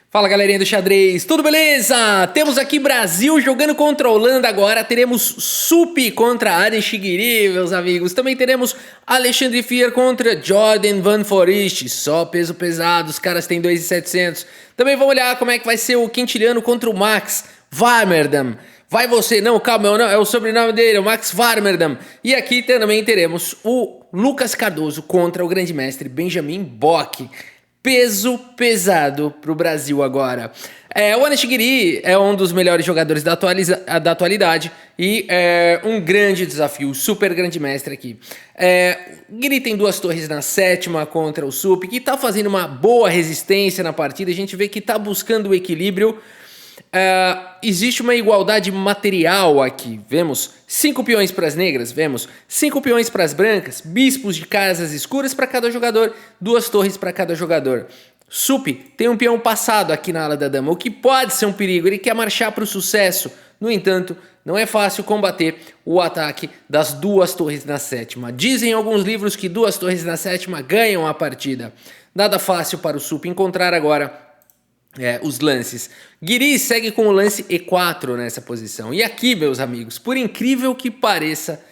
Fala galerinha do xadrez, tudo beleza? Temos aqui Brasil jogando contra a Holanda agora, teremos Sup contra Aren Shigiri, meus amigos. Também teremos Alexandre Fier contra Jordan Van Foreest, só peso pesado, os caras têm 2.700. Também vamos olhar como é que vai ser o Quintiliano contra o Max Warmerdam. Vai você, não, calma, não, é o sobrenome dele, o Max Warmerdam. E aqui também teremos o Lucas Cardoso contra o grande mestre Benjamin Bock. Peso pesado pro Brasil agora. O Aren Shigiri é um dos melhores jogadores da atualidade e é um grande desafio, super grande mestre aqui. O Giri tem 2 torres na 7ª contra o Sup, que tá fazendo uma boa resistência na partida. A gente vê que tá buscando o equilíbrio. Existe uma igualdade material aqui. Vemos 5 peões para as negras, vemos 5 peões para as brancas, bispos de casas escuras para cada jogador, 2 torres para cada jogador. Sup tem um peão passado aqui na ala da dama, o que pode ser um perigo, ele quer marchar para o sucesso. No entanto, não é fácil combater o ataque das 2 torres na 7ª. Dizem alguns livros que 2 torres na 7ª ganham a partida. Nada fácil para o Sup encontrar agora os lances. Giri segue com o lance E4 nessa posição. E aqui, meus amigos, por incrível que pareça,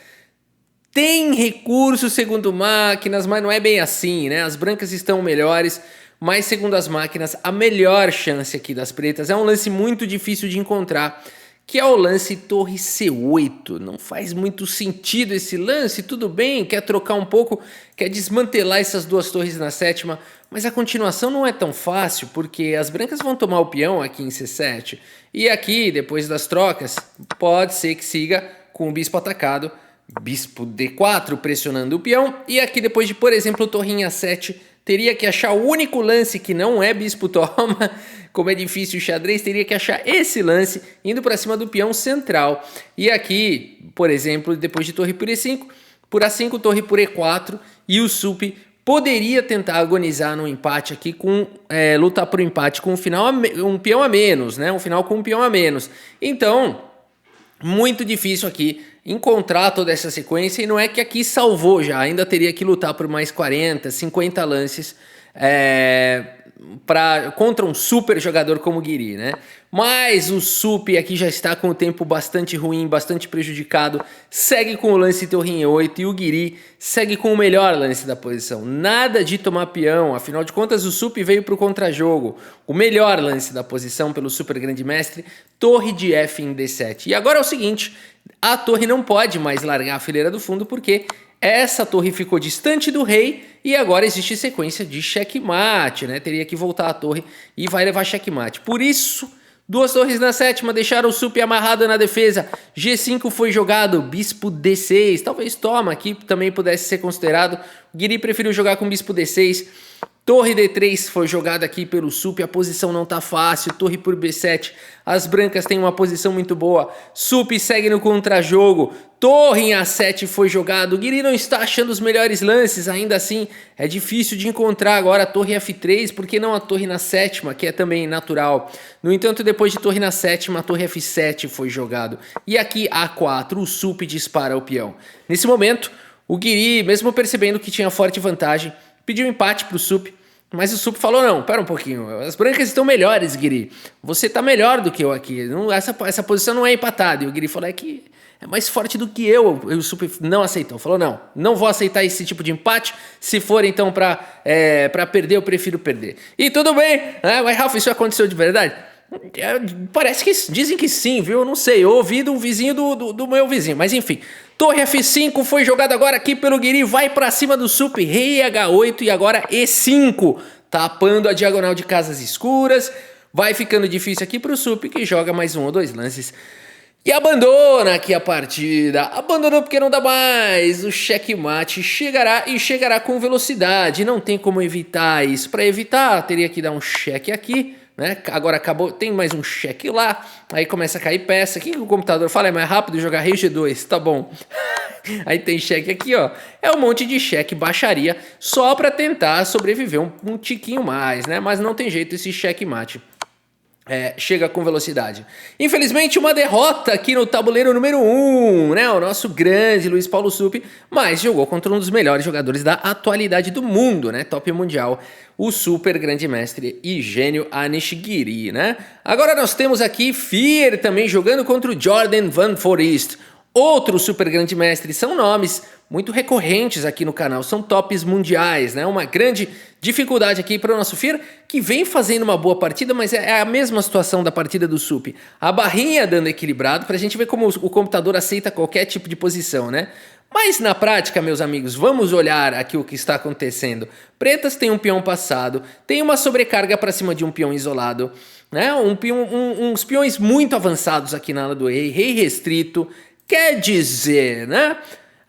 tem recurso segundo máquinas, mas não é bem assim, né? As brancas estão melhores, mas segundo as máquinas, a melhor chance aqui das pretas é um lance muito difícil de encontrar, que é o lance torre C8. Não faz muito sentido esse lance, tudo bem, quer trocar um pouco, quer desmantelar essas 2 torres na 7ª, mas a continuação não é tão fácil, porque as brancas vão tomar o peão aqui em C7, e aqui, depois das trocas, pode ser que siga com o bispo atacado, bispo D4 pressionando o peão, e aqui depois de, por exemplo, torrinha 7, teria que achar o único lance que não é bispo toma, como é difícil o xadrez, teria que achar esse lance indo para cima do peão central. E aqui, por exemplo, depois de torre por E5, por A5, torre por E4, e o Sup poderia tentar agonizar no empate aqui, com lutar por empate com um peão a menos, né? Um final com um peão a menos. Então, muito difícil aqui encontrar toda essa sequência, e não é que aqui salvou já, ainda teria que lutar por mais 40, 50 lances contra um super jogador como o Giri, né? Mas o Sup aqui já está com o tempo bastante ruim, bastante prejudicado, segue com o lance torre 8 e o Giri segue com o melhor lance da posição. Nada de tomar peão, afinal de contas o Sup veio para o contrajogo. O melhor lance da posição pelo super grande mestre, torre de F em D7. E agora é o seguinte, a torre não pode mais largar a fileira do fundo porque essa torre ficou distante do rei e agora existe sequência de checkmate, né? Teria que voltar a torre e vai levar checkmate. Por isso, 2 torres na 7ª deixaram o Sup amarrado na defesa. G5 foi jogado, bispo D6. Talvez toma aqui também pudesse ser considerado. O Giri preferiu jogar com bispo D6. Torre D3 foi jogada aqui pelo Sup, a posição não tá fácil, torre por B7, as brancas têm uma posição muito boa, Sup segue no contrajogo, torre em A7 foi jogado, o Giri não está achando os melhores lances, ainda assim é difícil de encontrar agora a torre F3, porque não a torre na 7ª, que é também natural. No entanto, depois de torre na 7ª, a torre F7 foi jogado, e aqui A4, o Sup dispara o peão. Nesse momento, o Giri, mesmo percebendo que tinha forte vantagem, pediu empate para o Sup, mas o Sup falou, não, pera um pouquinho, as brancas estão melhores, Giri, você tá melhor do que eu aqui, não, essa posição não é empatada. E o Giri falou, é que é mais forte do que eu. E o Sup não aceitou, falou, não vou aceitar esse tipo de empate, se for então pra perder, eu prefiro perder. E tudo bem, né? Mas Ralf, isso aconteceu de verdade? Parece que dizem que sim, viu? Eu não sei, eu ouvi do vizinho do meu vizinho, mas enfim. Torre F5 foi jogado agora aqui pelo Giri, vai pra cima do Sup, rei H8 e agora E5, tapando a diagonal de casas escuras. Vai ficando difícil aqui pro Sup, que joga mais 1 ou 2 lances e abandona aqui a partida. Abandonou porque não dá mais. O checkmate chegará e chegará com velocidade, não tem como evitar isso. Para evitar, teria que dar um cheque aqui, né? Agora acabou, tem mais um cheque lá, aí começa a cair peça. O que o computador fala? É mais rápido jogar rei G2, tá bom. Aí tem cheque aqui, ó, é um monte de cheque, baixaria, só para tentar sobreviver um tiquinho mais, né? Mas não tem jeito esse checkmate. chega com velocidade. Infelizmente, uma derrota aqui no tabuleiro número 1, né? O nosso grande Luiz Paulo Supi, mas jogou contra um dos melhores jogadores da atualidade do mundo, né? Top mundial, o super grande mestre e gênio Nishigiri, né? Agora nós temos aqui Fear também jogando contra o Jordan Van Foreest. Outro super grande mestre, são nomes muito recorrentes aqui no canal, são tops mundiais, né? Uma grande dificuldade aqui para o nosso Fear, que vem fazendo uma boa partida, mas é a mesma situação da partida do Sup. A barrinha dando equilibrado, para a gente ver como o computador aceita qualquer tipo de posição, né? Mas na prática, meus amigos, vamos olhar aqui o que está acontecendo. Pretas tem um peão passado, tem uma sobrecarga para cima de um peão isolado, né? Uns peões muito avançados aqui na ala do rei, rei restrito. Quer dizer, né?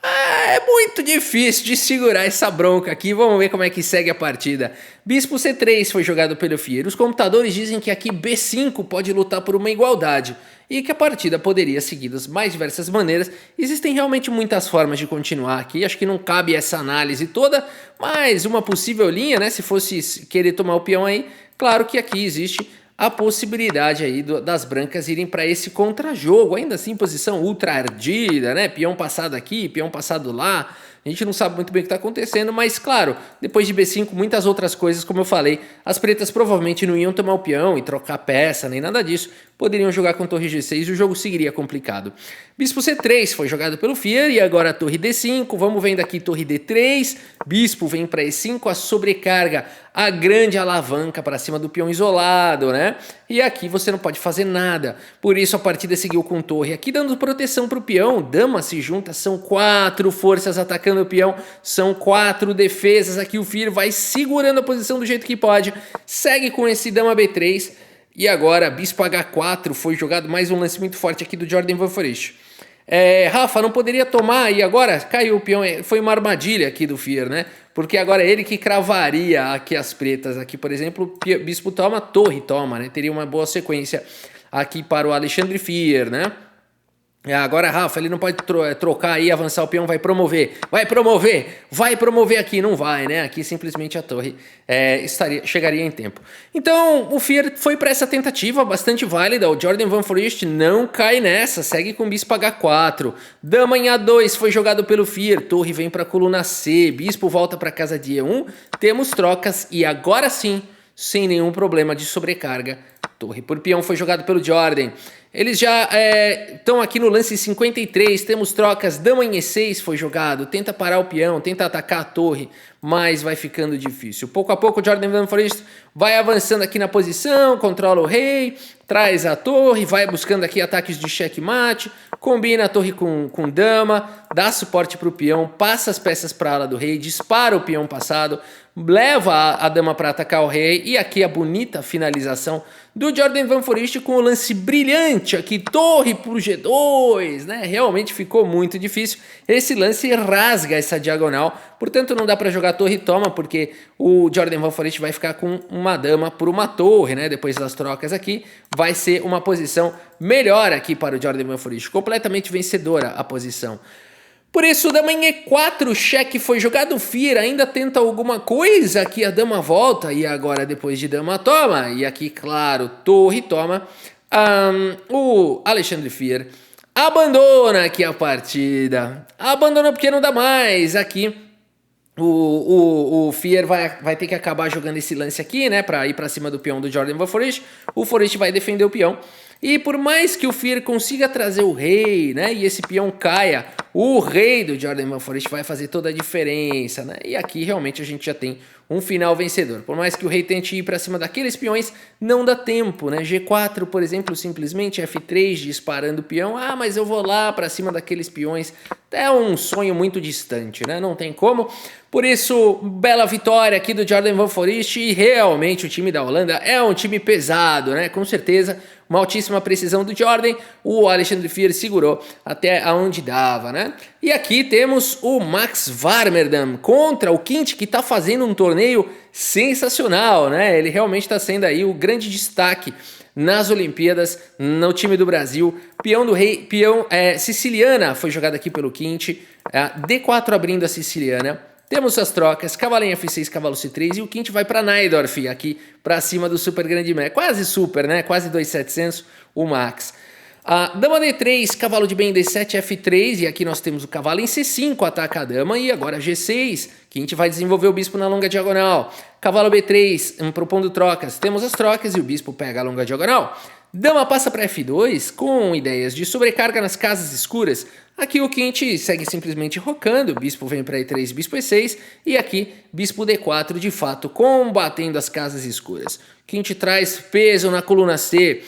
É muito difícil de segurar essa bronca aqui. Vamos ver como é que segue a partida. Bispo C3 foi jogado pelo Fear. Os computadores dizem que aqui B5 pode lutar por uma igualdade e que a partida poderia seguir das mais diversas maneiras. Existem realmente muitas formas de continuar aqui. Acho que não cabe essa análise toda, mas uma possível linha, né? Se fosse querer tomar o peão aí, claro que aqui existe a possibilidade aí das brancas irem para esse contra-jogo, ainda assim posição ultra ardida, né? Peão passado aqui, peão passado lá. A gente não sabe muito bem o que está acontecendo, mas claro, depois de B5, muitas outras coisas, como eu falei, as pretas provavelmente não iam tomar o peão e trocar peça, nem nada disso, poderiam jogar com torre G6 e o jogo seguiria complicado. Bispo C3 foi jogado pelo Fear e agora torre D5, vamos vendo aqui torre D3, bispo vem para E5, a sobrecarga, a grande alavanca para cima do peão isolado, né? E aqui você não pode fazer nada, por isso a partida seguiu com torre, aqui dando proteção para o peão, dama se junta, são 4 forças atacando o peão, são 4 defesas, aqui o Fear vai segurando a posição do jeito que pode, segue com esse dama B3, e agora bispo H4 foi jogado, mais um lance muito forte aqui do Jordan Van Foreest. Rafa, não poderia tomar e agora caiu o peão, foi uma armadilha aqui do Fear, né? Porque agora ele que cravaria aqui as pretas, aqui por exemplo, bispo toma, torre toma, né? Teria uma boa sequência aqui para o Alexandre Fear, né? Agora, Rafa, ele não pode trocar aí, avançar o peão, vai promover aqui, não vai, né? Aqui simplesmente a torre chegaria em tempo. Então, o Fear foi para essa tentativa bastante válida, o Jordan Van Foreest não cai nessa, segue com bispo H4, dama em A2 foi jogado pelo Fear, torre vem para a coluna C, bispo volta para casa de E1, temos trocas e agora sim, sem nenhum problema de sobrecarga, torre por peão foi jogado pelo Jordan. Eles já estão aqui no lance 53, temos trocas, dama em E6 foi jogado, tenta parar o peão, tenta atacar a torre, mas vai ficando difícil. Pouco a pouco o Jordan Van Foreest vai avançando aqui na posição, controla o rei, traz a torre, vai buscando aqui ataques de checkmate, combina a torre com dama, dá suporte para o peão, passa as peças para a ala do rei, dispara o peão passado, leva a dama para atacar o rei e aqui a bonita finalização do Jordan Van Foreest com o lance brilhante aqui, torre pro G2, né? Realmente ficou muito difícil. Esse lance rasga essa diagonal, portanto não dá para jogar torre toma, porque o Jordan Van Foreest vai ficar com uma dama por uma torre, né? Depois das trocas aqui, vai ser uma posição melhor aqui para o Jordan Van Foreest, completamente vencedora a posição. Por isso, dama em E4, cheque foi jogado, Fear ainda tenta alguma coisa, aqui a dama volta, e agora depois de dama toma, e aqui, claro, torre toma, o Alexandre Fear abandona aqui a partida, abandona porque não dá mais, aqui o Fear vai ter que acabar jogando esse lance aqui, né, para ir para cima do peão do Jordan Van Foreest, o Foreest vai defender o peão, e por mais que o Fear consiga trazer o rei, né, e esse peão caia, o rei do Jordan Van Foreest vai fazer toda a diferença, né? E aqui realmente a gente já tem um final vencedor. Por mais que o rei tente ir para cima daqueles peões, não dá tempo, né? G4, por exemplo, simplesmente F3 disparando o peão. Ah, mas eu vou lá para cima daqueles peões. É um sonho muito distante, né? Não tem como. Por isso, bela vitória aqui do Jordan Van Foreest e realmente o time da Holanda é um time pesado, né? Com certeza, uma altíssima precisão do Jordan, o Alexandre Fear segurou até aonde dava, né? E aqui temos o Max Warmerdam contra o Quinte, que está fazendo um torneio sensacional, né? Ele realmente está sendo aí o grande destaque nas Olimpíadas, no time do Brasil. Peão do rei, peão siciliana foi jogada aqui pelo Quinte, D4 abrindo a siciliana, Temos as trocas, cavalo em F6, cavalo C3 e o quinte vai para Najdorf, aqui para cima do super grande Mac. Quase super, né? Quase 2.700 o max. Dama D3, cavalo de bem em D7, F3 e aqui nós temos o cavalo em C5, ataca a dama e agora G6, que a gente vai desenvolver o bispo na longa diagonal. Cavalo B3, propondo trocas, temos as trocas e o bispo pega a longa diagonal. Dama passa para F2 com ideias de sobrecarga nas casas escuras. Aqui o quinte segue simplesmente rocando, o bispo vem para E3, bispo E6 e aqui bispo D4 de fato combatendo as casas escuras. Quinte traz peso na coluna C.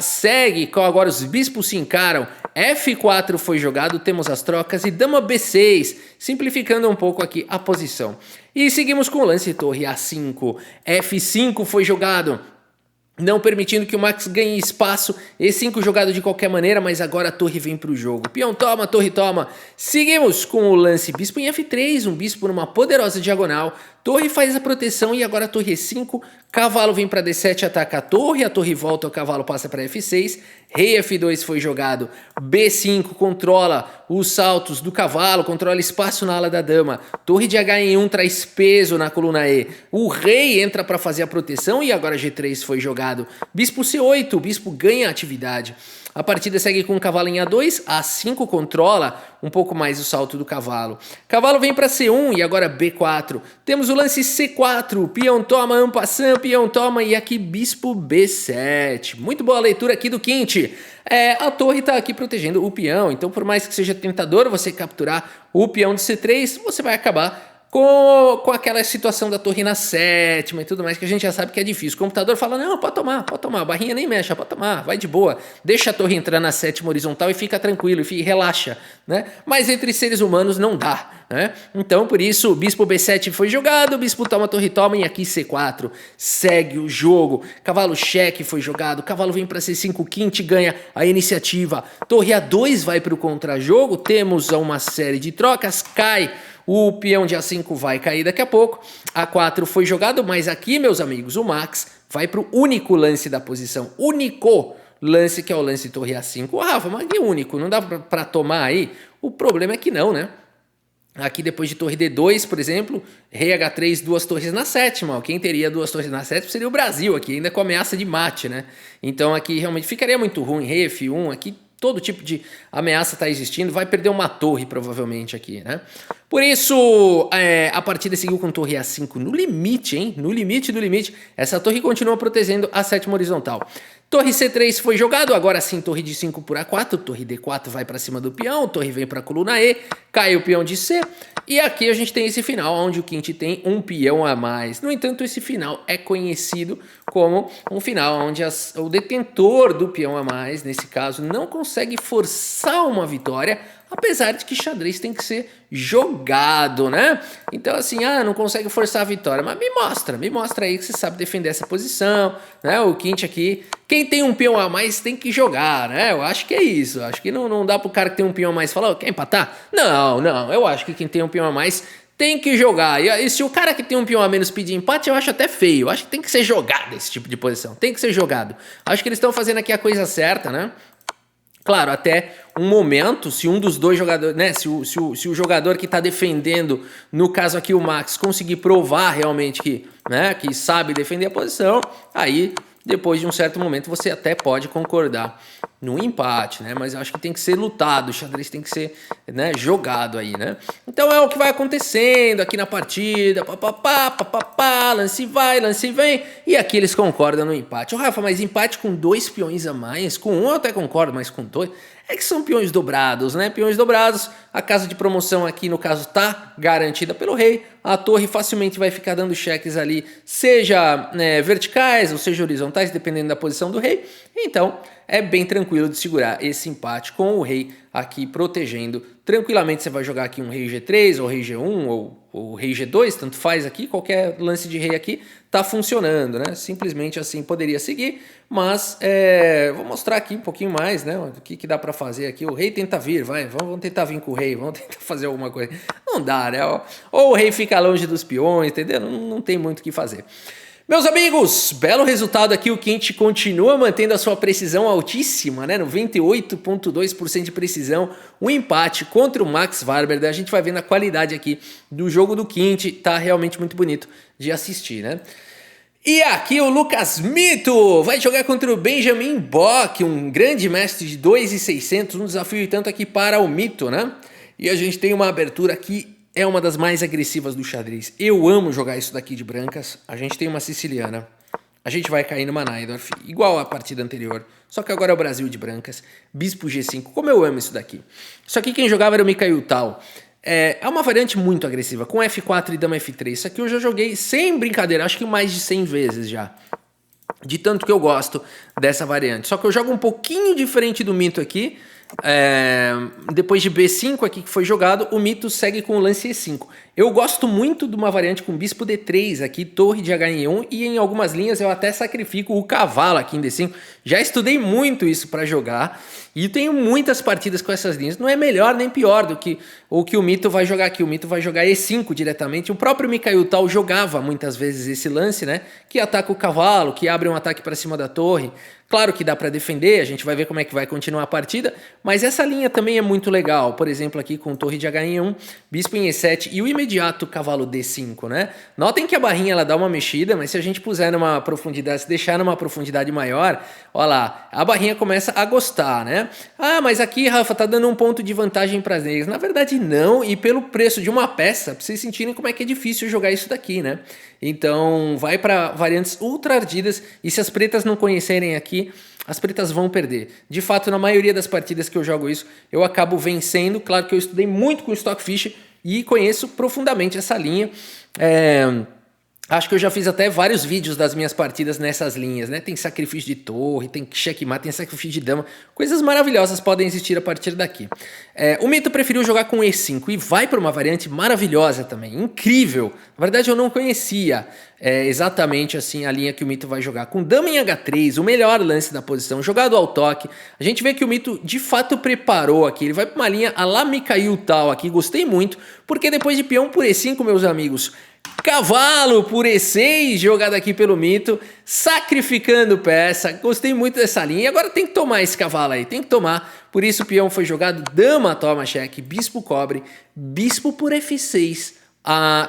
Segue, agora os bispos se encaram, F4 foi jogado, temos as trocas e dama B6, simplificando um pouco aqui a posição. E seguimos com o lance torre A5, F5 foi jogado, não permitindo que o Max ganhe espaço, E5 jogado de qualquer maneira, mas agora a torre vem para o jogo. Peão toma, torre toma. Seguimos com o lance bispo em F3, um bispo numa poderosa diagonal. Torre faz a proteção e agora a torre E5, cavalo vem para D7, ataca a torre volta, o cavalo passa para F6, rei F2 foi jogado, B5 controla os saltos do cavalo, controla espaço na ala da dama, torre de H em 1 traz peso na coluna E, o rei entra para fazer a proteção e agora G3 foi jogado, bispo C8, o bispo ganha atividade. A partida segue com o cavalo em A2, A5 controla um pouco mais o salto do cavalo. Cavalo vem para C1 e agora B4. Temos o lance C4, peão toma, en passant, peão toma e aqui bispo B7. Muito boa leitura aqui do quinte. A torre está aqui protegendo o peão, então por mais que seja tentador você capturar o peão de C3, você vai acabar com aquela situação da torre na sétima e tudo mais, que a gente já sabe que é difícil. O computador fala, não, pode tomar, a barrinha nem mexe, pode tomar, vai de boa. Deixa a torre entrar na sétima horizontal e fica tranquilo, e relaxa, né? Mas entre seres humanos não dá, né? Então, por isso, o bispo B7 foi jogado, o bispo toma, torre toma, e aqui C4 segue o jogo. Cavalo cheque foi jogado, cavalo vem para C5, quinte ganha a iniciativa. Torre A2 vai para o contra-jogo, temos uma série de trocas, cai o peão de A5 vai cair daqui a pouco. A4 foi jogado, mas aqui, meus amigos, o Max vai para o único lance da posição. Único lance, que é o lance torre A5. Rafa, mas que único? Não dá para tomar aí? O problema é que não, né? Aqui depois de torre D2, por exemplo, rei H3, duas torres na sétima. Quem teria duas torres na sétima seria o Brasil aqui, ainda com ameaça de mate, né? Então aqui realmente ficaria muito ruim. Rei F1 aqui. Todo tipo de ameaça está existindo, vai perder uma torre provavelmente aqui, né? Por isso, a partida seguiu com torre A5 no limite, hein? No limite do limite. Essa torre continua protegendo a sétima horizontal. Torre C3 foi jogado, agora sim torre de 5 por A4, torre D4 vai para cima do peão, torre vem para a coluna E, cai o peão de C, e aqui a gente tem esse final onde o quinte tem um peão a mais. No entanto, esse final é conhecido como um final onde o detentor do peão a mais, nesse caso, não consegue forçar uma vitória, apesar de que xadrez tem que ser jogado, né? Então assim, não consegue forçar a vitória, mas me mostra aí que você sabe defender essa posição, né? O quinte aqui, quem tem um peão a mais tem que jogar, né? Eu acho que é isso, eu acho que não dá pro cara que tem um peão a mais falar, quer empatar? Não, eu acho que quem tem um peão a mais tem que jogar, e se o cara que tem um peão a menos pedir empate, eu acho até feio, eu acho que tem que ser jogado esse tipo de posição, tem que ser jogado. Acho que eles estão fazendo aqui a coisa certa, né? Claro, até um momento, se um dos dois jogadores, né, se o jogador que está defendendo, no caso aqui o Max, conseguir provar realmente que sabe defender a posição, aí depois de um certo momento você até pode concordar no empate, né? Mas eu acho que tem que ser lutado, o xadrez tem que ser, né, jogado aí, né? Então é o que vai acontecendo aqui na partida, lance vai, lance vem, e aqui eles concordam no empate. Rafa, mas empate com dois peões a mais, com um eu até concordo, mas com dois... É que são peões dobrados, né? Peões dobrados, a casa de promoção aqui, no caso, tá garantida pelo rei. A torre facilmente vai ficar dando cheques ali, seja verticais ou seja horizontais, dependendo da posição do rei. Então, é bem tranquilo de segurar esse empate com o rei aqui protegendo. Tranquilamente você vai jogar aqui um rei G3 ou rei G1 ou rei G2, tanto faz aqui, qualquer lance de rei aqui tá funcionando, né? Simplesmente assim poderia seguir, mas vou mostrar aqui um pouquinho mais, né? O que dá para fazer aqui. O rei tenta vir, vamos tentar vir com o rei, vamos tentar fazer alguma coisa. Não dá, né? Ou o rei fica longe dos peões, entendeu? Não tem muito o que fazer. Meus amigos, belo resultado aqui, o Quinte continua mantendo a sua precisão altíssima, né? 98,2% de precisão, um empate contra o Max Warber, a gente vai vendo a qualidade aqui do jogo do Quinte, tá realmente muito bonito de assistir, né? E aqui o Lucas Mito vai jogar contra o Benjamin Bock, um grande mestre de 2.600, um desafio e tanto aqui para o Mito, né? E a gente tem uma abertura aqui, é uma das mais agressivas do xadrez. Eu amo jogar isso daqui de brancas. A gente tem uma siciliana, a gente vai cair numa Najdorf, igual a partida anterior, só que agora é o Brasil de brancas, bispo G5, como eu amo isso daqui. Isso aqui quem jogava era o Mikhail Tal. É uma variante muito agressiva, com F4 e Dama F3. Isso aqui eu já joguei sem brincadeira, acho que mais de 100 vezes já. De tanto que eu gosto dessa variante. Só que eu jogo um pouquinho diferente do Mito aqui. Depois de B5 aqui que foi jogado, o Mito segue com o lance E5. Eu gosto muito de uma variante com bispo D3 aqui, torre de H1 e em algumas linhas eu até sacrifico o cavalo aqui em D5. Já estudei muito isso para jogar e tenho muitas partidas com essas linhas. Não é melhor nem pior do que o que o Mito vai jogar aqui. O Mito vai jogar E5 diretamente. O próprio Mikhail Tal jogava muitas vezes esse lance, né? Que ataca o cavalo, que abre um ataque para cima da torre. Claro que dá para defender, a gente vai ver como é que vai continuar a partida, mas essa linha também é muito legal. Por exemplo, aqui com torre de H1, bispo em E7 e o imediato cavalo D5, né? Notem que a barrinha ela dá uma mexida, mas se a gente puser numa profundidade, se deixar numa profundidade maior, olha lá, a barrinha começa a gostar, né? Ah, mas aqui, Rafa, tá dando um ponto de vantagem para as negras. Na verdade, não, e pelo preço de uma peça, pra vocês sentirem como é que é difícil jogar isso daqui, né? Então, vai para variantes ultra ardidas, e se as pretas não conhecerem aqui, as pretas vão perder. De fato, na maioria das partidas que eu jogo isso, eu acabo vencendo. Claro que eu estudei muito com Stockfish e conheço profundamente essa linha. Acho que eu já fiz até vários vídeos das minhas partidas nessas linhas, né? Tem sacrifício de torre, tem checkmate, tem sacrifício de dama. Coisas maravilhosas podem existir a partir daqui. O Mito preferiu jogar com E5 e vai para uma variante maravilhosa também, incrível. Na verdade, eu não conhecia exatamente assim a linha que o Mito vai jogar. Com dama em H3, o melhor lance da posição, jogado ao toque. A gente vê que o Mito de fato preparou aqui. Ele vai para uma linha a la Mikhail Tal aqui, gostei muito, porque depois de peão por E5, meus amigos, cavalo por E6, jogado aqui pelo Mito, sacrificando peça. Gostei muito dessa linha. Agora tem que tomar esse cavalo aí, tem que tomar. Por isso o peão foi jogado, dama toma cheque, bispo cobre, bispo por F6,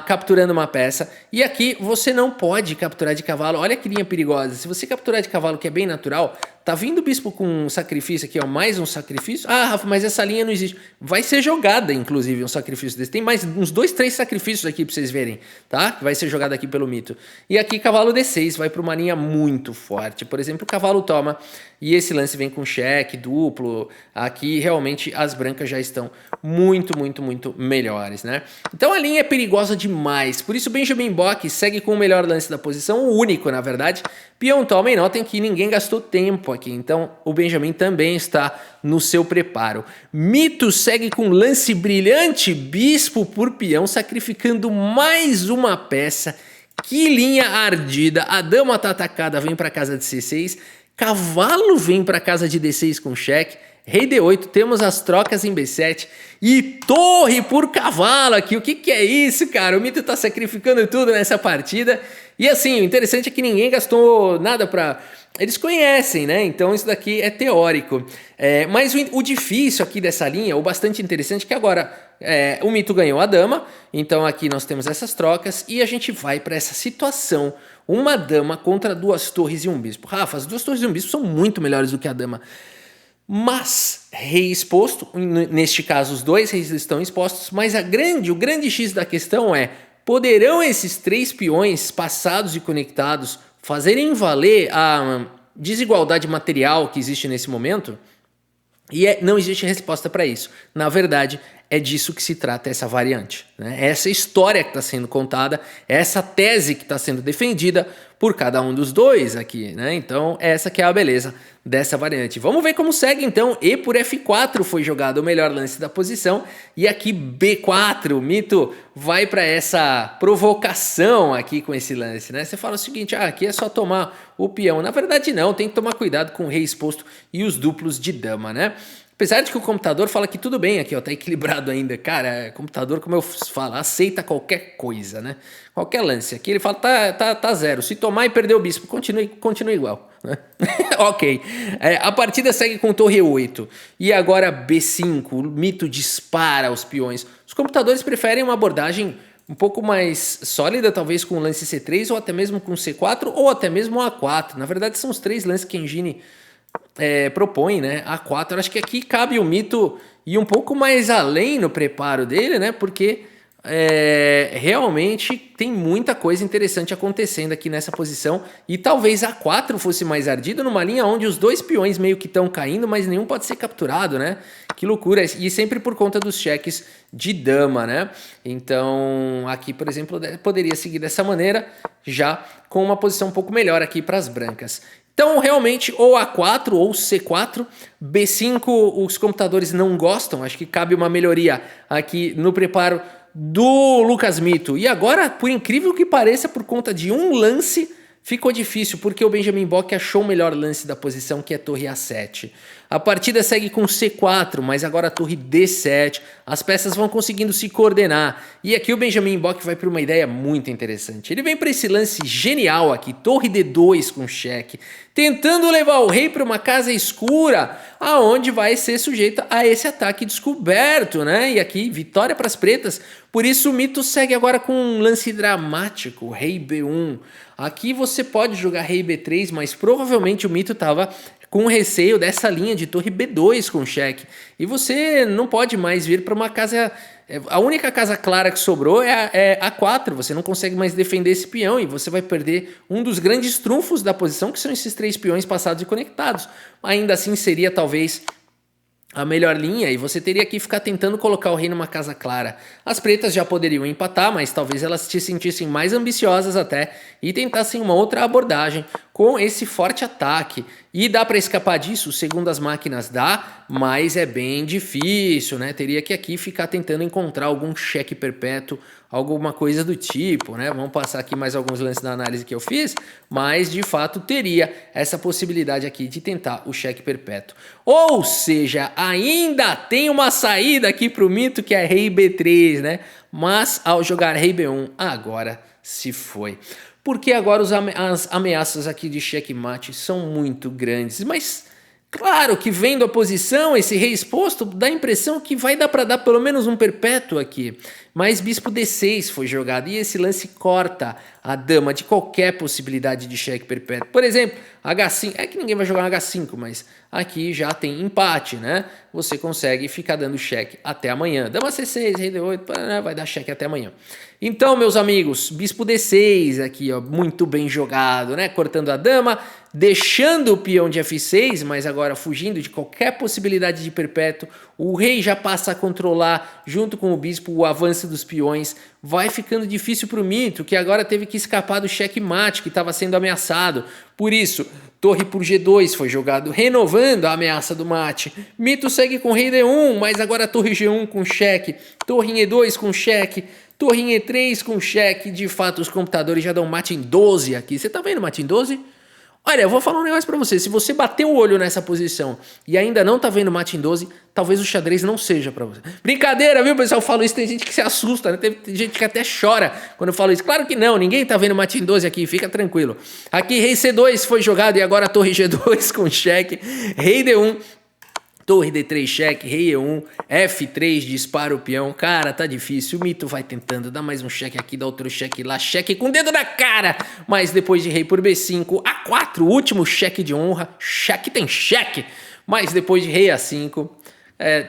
capturando uma peça. E aqui você não pode capturar de cavalo. Olha que linha perigosa. Se você capturar de cavalo, que é bem natural, tá vindo o bispo com um sacrifício aqui, ó, mais um sacrifício. Ah, Rafa, mas essa linha não existe. Vai ser jogada, inclusive, um sacrifício desse. Tem mais uns 2, 3 sacrifícios aqui pra vocês verem, tá? Que vai ser jogado aqui pelo Mito. E aqui cavalo D6 vai pra uma linha muito forte. Por exemplo, o cavalo toma e esse lance vem com cheque duplo. Aqui, realmente, as brancas já estão muito, muito, muito melhores, né? Então a linha é perigosa demais. Por isso o Benjamin Bock segue com o melhor lance da posição, o único, na verdade. Peão toma e notem que ninguém gastou tempo aqui. Então o Benjamin também está no seu preparo. Mito segue com lance brilhante, bispo por peão, sacrificando mais uma peça. Que linha ardida. A dama tá atacada, vem para casa de C6. Cavalo vem para casa de D6 com cheque. Rei D8, temos as trocas em B7 e torre por cavalo aqui. O que é isso, cara? O Mito tá sacrificando tudo nessa partida. E assim, o interessante é que ninguém gastou nada pra... Eles conhecem, né? Então isso daqui é teórico. Mas o difícil aqui dessa linha, o bastante interessante, é que agora o Mito ganhou a dama. Então aqui nós temos essas trocas e a gente vai para essa situação. Uma dama contra 2 torres e um bispo. Rafa, as 2 torres e um bispo são muito melhores do que a dama. Mas rei exposto, neste caso os 2 reis estão expostos, mas o grande X da questão é: poderão esses 3 peões passados e conectados fazerem valer a desigualdade material que existe nesse momento? E não existe resposta para isso. Na verdade, é disso que se trata essa variante, né? Essa história que está sendo contada, essa tese que está sendo defendida por cada um dos 2 aqui, né? Então, essa que é a beleza dessa variante. Vamos ver como segue, então. E por F4 foi jogado o melhor lance da posição. E aqui B4, o Mito vai para essa provocação aqui com esse lance, né? Você fala o seguinte, aqui é só tomar o peão. Na verdade, não. Tem que tomar cuidado com o rei exposto e os duplos de dama, né? Apesar de que o computador fala que tudo bem aqui, ó, tá equilibrado ainda. Cara, computador, como eu falo, aceita qualquer coisa, né? Qualquer lance. Aqui ele fala, tá zero. Se tomar e perder o bispo, continua igual, né? Ok. A partida segue com torre E8. E agora B5, o mito dispara os peões. Os computadores preferem uma abordagem um pouco mais sólida, talvez com o lance C3, ou até mesmo com C4, ou até mesmo A4. Na verdade, são os três lances que Engine propõe, né? A4. Eu acho que aqui cabe o mito ir um pouco mais além no preparo dele, né? Porque realmente tem muita coisa interessante acontecendo aqui nessa posição. E talvez A4 fosse mais ardido numa linha onde os dois peões meio que estão caindo, mas nenhum pode ser capturado, né? Que loucura! E sempre por conta dos cheques de dama, né? Então, aqui, por exemplo, poderia seguir dessa maneira, já com uma posição um pouco melhor aqui para as brancas. Então, realmente, ou A4 ou C4, B5 os computadores não gostam, acho que cabe uma melhoria aqui no preparo do Lucas Mito. E agora, por incrível que pareça, por conta de um lance, ficou difícil, porque o Benjamin Bock achou o melhor lance da posição, que é a torre A7. A partida segue com C4, mas agora a torre D7. As peças vão conseguindo se coordenar. E aqui o Benjamin Bock vai para uma ideia muito interessante. Ele vem para esse lance genial aqui, torre D2 com cheque, tentando levar o rei para uma casa escura, aonde vai ser sujeito a esse ataque descoberto, né? E aqui, vitória para as pretas. Por isso o Mito segue agora com um lance dramático, rei B1. Aqui você pode jogar rei B3, mas provavelmente o Mito estava com receio dessa linha de torre B2 com cheque. E você não pode mais vir para uma casa... A única casa clara que sobrou é A4. Você não consegue mais defender esse peão e você vai perder um dos grandes trunfos da posição, que são esses três peões passados e conectados. Ainda assim seria talvez a melhor linha e você teria que ficar tentando colocar o rei numa casa clara. As pretas já poderiam empatar, mas talvez elas se sentissem mais ambiciosas até e tentassem uma outra abordagem com esse forte ataque. E dá para escapar disso? Segundo as máquinas dá, mas é bem difícil, né? Teria que aqui ficar tentando encontrar algum cheque perpétuo, alguma coisa do tipo, né? Vamos passar aqui mais alguns lances da análise que eu fiz, mas de fato teria essa possibilidade aqui de tentar o cheque perpétuo. Ou seja, ainda tem uma saída aqui para o Mito, que é rei B3, né? Mas ao jogar rei B1, agora se foi. Porque agora as ameaças aqui de checkmate são muito grandes. Mas claro que vendo a posição, esse rei exposto, dá a impressão que vai dar para dar pelo menos um perpétuo aqui. Mas bispo D6 foi jogado e esse lance corta a dama de qualquer possibilidade de cheque perpétuo. Por exemplo, H5, é que ninguém vai jogar um H5, mas aqui já tem empate, né? Você consegue ficar dando cheque até amanhã. Dama C6, rei D8, vai dar cheque até amanhã. Então, meus amigos, bispo D6 aqui, ó, muito bem jogado, né? Cortando a dama, deixando o peão de F6, mas agora fugindo de qualquer possibilidade de perpétuo. O rei já passa a controlar, junto com o bispo, o avanço dos peões. Vai ficando difícil para o Mito, que agora teve que escapar do checkmate, que estava sendo ameaçado. Por isso, torre por G2 foi jogado, renovando a ameaça do mate. Mito segue com rei D1, mas agora torre G1 com cheque, torre em E2 com cheque, torre em E3 com cheque. De fato, os computadores já dão mate em 12 aqui. Você tá vendo mate em 12? Olha, eu vou falar um negócio pra você. Se você bater o olho nessa posição e ainda não tá vendo mate em 12, talvez o xadrez não seja pra você. Brincadeira, viu, pessoal? Eu falo isso, tem gente que se assusta, né? Tem gente que até chora quando eu falo isso. Claro que não, ninguém tá vendo mate em 12 aqui, fica tranquilo. Aqui, rei C2 foi jogado e agora torre G2 com cheque. Rei D1. Torre D3 cheque, rei E1, F3 dispara o peão. Cara, tá difícil. O Mito vai tentando, dá mais um cheque aqui, dá outro cheque lá, cheque com o dedo na cara. Mas depois de rei por B5, A4, último cheque de honra. Cheque tem cheque. Mas depois de rei A5,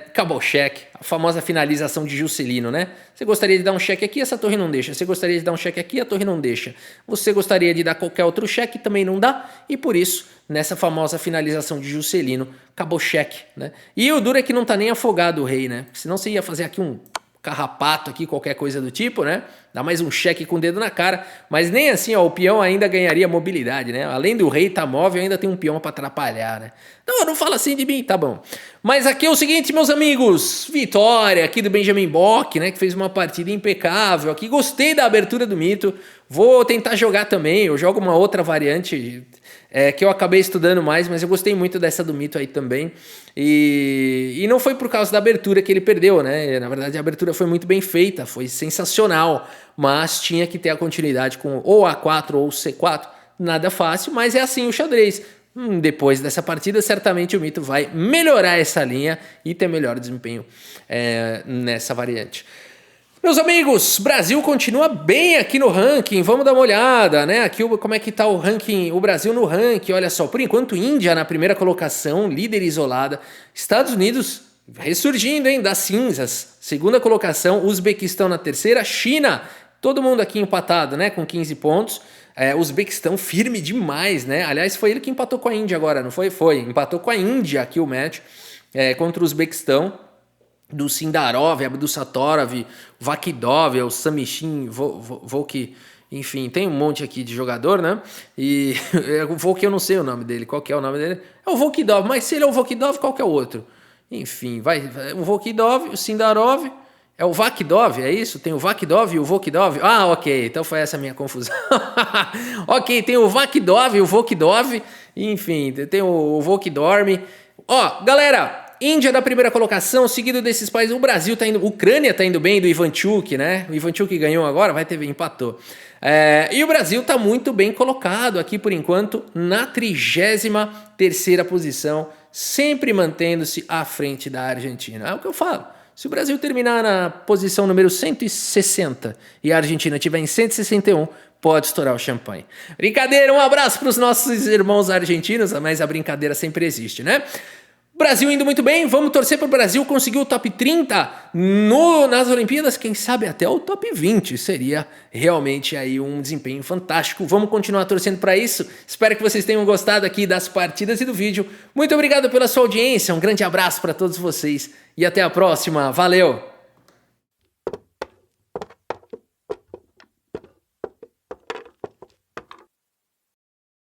acabou o cheque. A famosa finalização de Juscelino, né? Você gostaria de dar um cheque aqui, essa torre não deixa. Você gostaria de dar um cheque aqui, a torre não deixa. Você gostaria de dar qualquer outro cheque, também não dá. E por isso, nessa famosa finalização de Juscelino, acabou o cheque, né? E o duro é que não tá nem afogado o rei, né? Senão você ia fazer aqui um carrapato aqui, qualquer coisa do tipo, né? Dá mais um cheque com o dedo na cara, mas nem assim, ó, o peão ainda ganharia mobilidade, né? Além do rei tá móvel, ainda tem um peão para atrapalhar, né? Não, não fala assim de mim, tá bom. Mas aqui é o seguinte, meus amigos, vitória aqui do Benjamin Bock, né, que fez uma partida impecável aqui, gostei da abertura do mito, vou tentar jogar também, eu jogo uma outra variante que eu acabei estudando mais, mas eu gostei muito dessa do mito aí também, e não foi por causa da abertura que ele perdeu, né, na verdade a abertura foi muito bem feita, foi sensacional, mas tinha que ter a continuidade com ou A4 ou C4, nada fácil, mas é assim o xadrez. Depois dessa partida, certamente o mito vai melhorar essa linha e ter melhor desempenho nessa variante. Meus amigos, Brasil continua bem aqui no ranking, vamos dar uma olhada, né? Aqui como é que tá o ranking, o Brasil no ranking, olha só, por enquanto Índia na primeira colocação, líder isolada, Estados Unidos ressurgindo, hein, das cinzas, segunda colocação, Uzbequistão na terceira, China, todo mundo aqui empatado, né, com 15 pontos, Uzbequistão firme demais, né, aliás foi ele que empatou com a Índia agora, não foi? Foi, empatou com a Índia aqui o match, contra o Uzbequistão, do Sindarov, Abdussatorov, Vakidov, o Samishin, Volk, enfim, tem um monte aqui de jogador, né? E o Volk eu não sei o nome dele, qual que é o nome dele? É o Volkidov, mas se ele é o Volkidov, qual que é o outro? Enfim, o Volkidov, o Sindarov, é o Vakidov, é isso? Tem o Vakidov e o Volkidov? Ah, ok, então foi essa a minha confusão. Ok, tem o Vakidov e o Volkidov, enfim, tem o Volkidorm. Ó, galera... Índia na primeira colocação, seguido desses países, o Brasil tá indo, Ucrânia tá indo bem do Ivanchuk, né? O Ivanchuk ganhou agora, empatou. E o Brasil tá muito bem colocado aqui por enquanto na 33ª posição, sempre mantendo-se à frente da Argentina. É o que eu falo. Se o Brasil terminar na posição número 160 e a Argentina estiver em 161, pode estourar o champanhe. Brincadeira, um abraço para os nossos irmãos argentinos, mas a brincadeira sempre existe, né? Brasil indo muito bem, vamos torcer para o Brasil conseguir o top 30 nas Olimpíadas, quem sabe até o top 20, seria realmente aí um desempenho fantástico, vamos continuar torcendo para isso, espero que vocês tenham gostado aqui das partidas e do vídeo, muito obrigado pela sua audiência, um grande abraço para todos vocês e até a próxima, valeu!